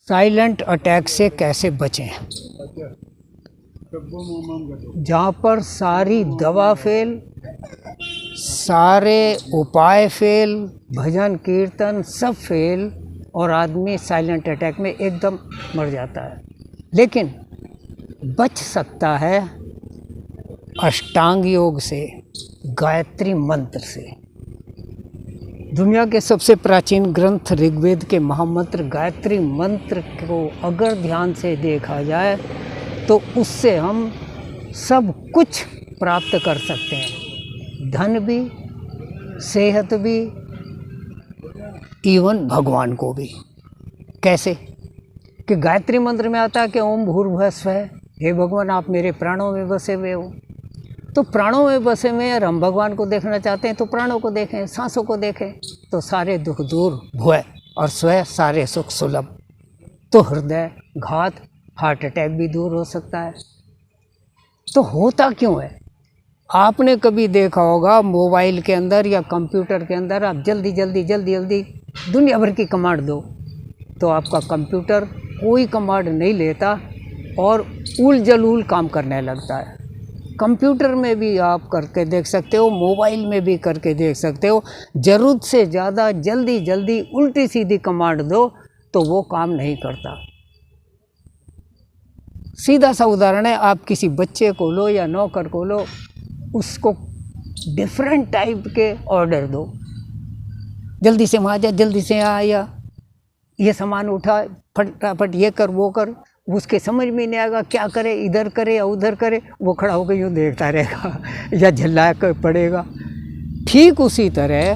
Silent attack से कैसे बचें? जहाँ पर सारी दवा फेल, सारे उपाय फेल, भजन कीर्तन सब फेल और आदमी साइलेंट अटैक में एकदम मर जाता है। लेकिन बच सकता है अष्टांग योग से, गायत्री मंत्र से। दुनिया के सबसे प्राचीन ग्रंथ ऋग्वेद के महामंत्र गायत्री मंत्र को अगर ध्यान से देखा जाए तो उससे हम सब कुछ प्राप्त कर सकते हैं, धन भी, सेहत भी, इवन भगवान को भी। कैसे? कि गायत्री मंत्र में आता है कि ओम भूर्भुवः स्वः, हे भगवान आप मेरे प्राणों में बसे हुए हो। तो प्राणों में बसे हुए और हम भगवान को देखना चाहते हैं तो प्राणों को देखें, सांसों को देखें तो सारे दुख दूर, भुवः और स्वः सारे सुख सुलभ। तो हृदय घात, हार्ट अटैक भी दूर हो सकता है। तो होता क्यों है? आपने कभी देखा होगा मोबाइल के अंदर या कंप्यूटर के अंदर आप जल्दी जल्दी दुनिया भर की कमांड दो तो आपका कंप्यूटर कोई कमांड नहीं लेता और उल काम करने लगता है। कंप्यूटर में भी आप करके देख सकते हो, मोबाइल में भी करके देख सकते हो। ज़रूरत से ज़्यादा जल्दी उल्टी सीधी कमांड दो तो वो काम नहीं करता। सीधा सा उदाहरण है, आप किसी बच्चे को लो या नौकर को लो, उसको डिफरेंट टाइप के ऑर्डर दो, जल्दी से वहाँ जा, जल्दी से आ, या ये सामान उठा, फटाफट ये कर वो कर, उसके समझ में नहीं आएगा क्या करे, इधर करे या उधर करे, वो खड़ा होकर यूँ देखता रहेगा या झल्ला कर पड़ेगा। ठीक उसी तरह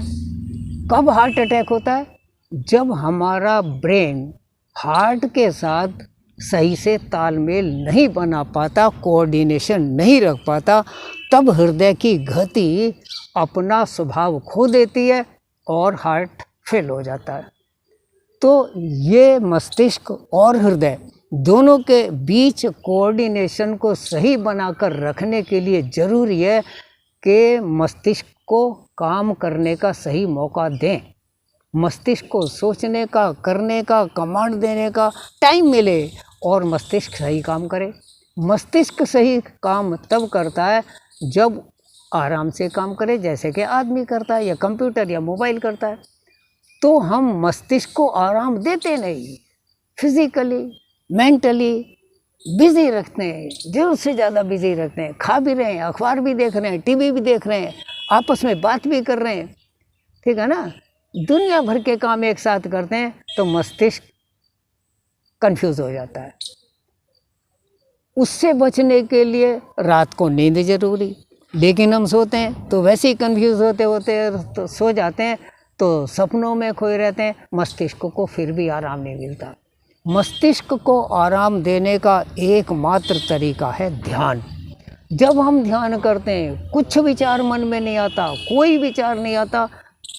कब हार्ट अटैक होता है? जब हमारा ब्रेन हार्ट के साथ सही से तालमेल नहीं बना पाता, कोऑर्डिनेशन नहीं रख पाता, तब हृदय की गति अपना स्वभाव खो देती है और हार्ट फेल हो जाता है। तो ये मस्तिष्क और हृदय दोनों के बीच कोऑर्डिनेशन को सही बनाकर रखने के लिए ज़रूरी है कि मस्तिष्क को काम करने का सही मौका दें, मस्तिष्क को सोचने का, करने का, कमांड देने का टाइम मिले और मस्तिष्क सही काम करे। मस्तिष्क सही काम तब करता है जब आराम से काम करे, जैसे कि आदमी करता है या कंप्यूटर या मोबाइल करता है। तो हम मस्तिष्क को आराम देते नहीं, फिजिकली मेंटली बिज़ी रखते हैं, ज़रूर से ज़्यादा बिज़ी रखते हैं। खा भी रहे हैं, अखबार भी देख रहे हैं, टीवी भी देख रहे हैं, आपस में बात भी कर रहे हैं, ठीक है ना, दुनिया भर के काम एक साथ करते हैं तो मस्तिष्क कंफ्यूज हो जाता है। उससे बचने के लिए रात को नींद ज़रूरी, लेकिन हम सोते हैं तो वैसे ही कंफ्यूज होते तो सो जाते हैं तो सपनों में खोए रहते हैं, मस्तिष्क को फिर भी आराम नहीं मिलता। मस्तिष्क को आराम देने का एकमात्र तरीका है ध्यान। जब हम ध्यान करते हैं, कुछ विचार मन में नहीं आता, कोई विचार नहीं आता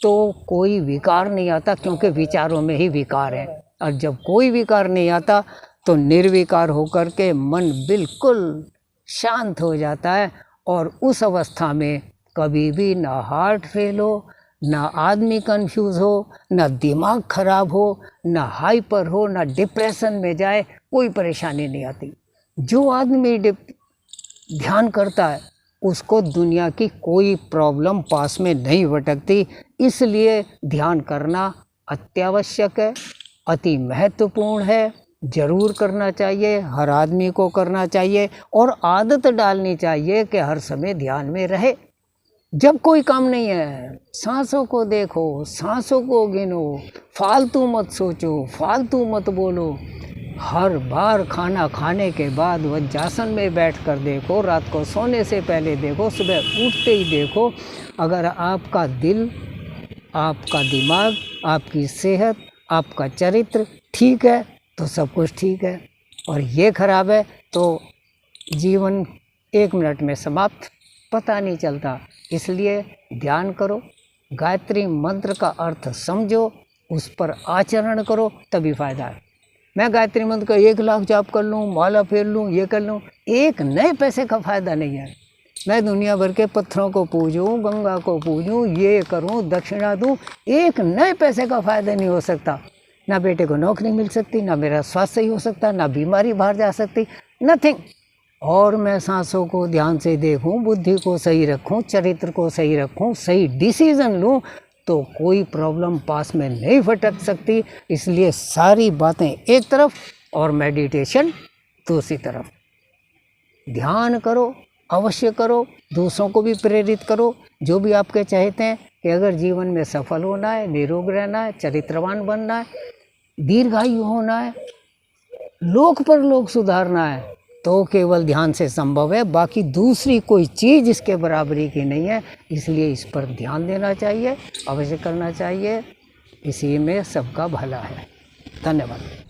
तो कोई विकार नहीं आता, क्योंकि विचारों में ही विकार है। और जब कोई विकार नहीं आता तो निर्विकार होकर के मन बिल्कुल शांत हो जाता है और उस अवस्था में कभी भी ना हार्ट फेल हो, ना आदमी कंफ्यूज हो, ना दिमाग खराब हो, ना हाइपर हो, ना डिप्रेशन में जाए, कोई परेशानी नहीं आती। जो आदमी ध्यान करता है उसको दुनिया की कोई प्रॉब्लम पास में नहीं भटकती। इसलिए ध्यान करना अत्यावश्यक है, अति महत्वपूर्ण है, ज़रूर करना चाहिए, हर आदमी को करना चाहिए और आदत डालनी चाहिए कि हर समय ध्यान में रहे। जब कोई काम नहीं है, सांसों को देखो, सांसों को गिनो, फालतू मत सोचो, फालतू मत बोलो। हर बार खाना खाने के बाद वज्रासन में बैठकर देखो, रात को सोने से पहले देखो, सुबह उठते ही देखो। अगर आपका दिल, आपका दिमाग, आपकी सेहत, आपका चरित्र ठीक है तो सब कुछ ठीक है, और ये खराब है तो जीवन 1 मिनट में समाप्त, पता नहीं चलता। इसलिए ध्यान करो, गायत्री मंत्र का अर्थ समझो, उस पर आचरण करो, तभी फ़ायदा है। मैं गायत्री मंत्र का 1 लाख जाप कर लूँ, माला फेर लूँ, ये कर लूँ, एक नए पैसे का फ़ायदा नहीं है। मैं दुनिया भर के पत्थरों को पूजूँ, गंगा को पूजूँ, ये करूँ, दक्षिणा दूँ, एक नए पैसे का फ़ायदा नहीं हो सकता। ना बेटे को नौकरी मिल सकती, ना मेरा स्वास्थ्य सही हो सकता, ना बीमारी बाहर जा सकती, नथिंग। और मैं सांसों को ध्यान से देखूं, बुद्धि को सही रखूं, चरित्र को सही रखूं, सही डिसीजन लूं, तो कोई प्रॉब्लम पास में नहीं फटक सकती। इसलिए सारी बातें एक तरफ और मेडिटेशन दूसरी तरफ। ध्यान करो, अवश्य करो, दूसरों को भी प्रेरित करो। जो भी आपके चाहते हैं कि अगर जीवन में सफल होना है, निरोग रहना है, चरित्रवान बनना है, दीर्घायु होना है, लोक पर लोक सुधारना है, तो केवल ध्यान से संभव है। बाकी दूसरी कोई चीज़ इसके बराबरी की नहीं है। इसलिए इस पर ध्यान देना चाहिए, अवश्य करना चाहिए। इसी में सबका भला है। धन्यवाद।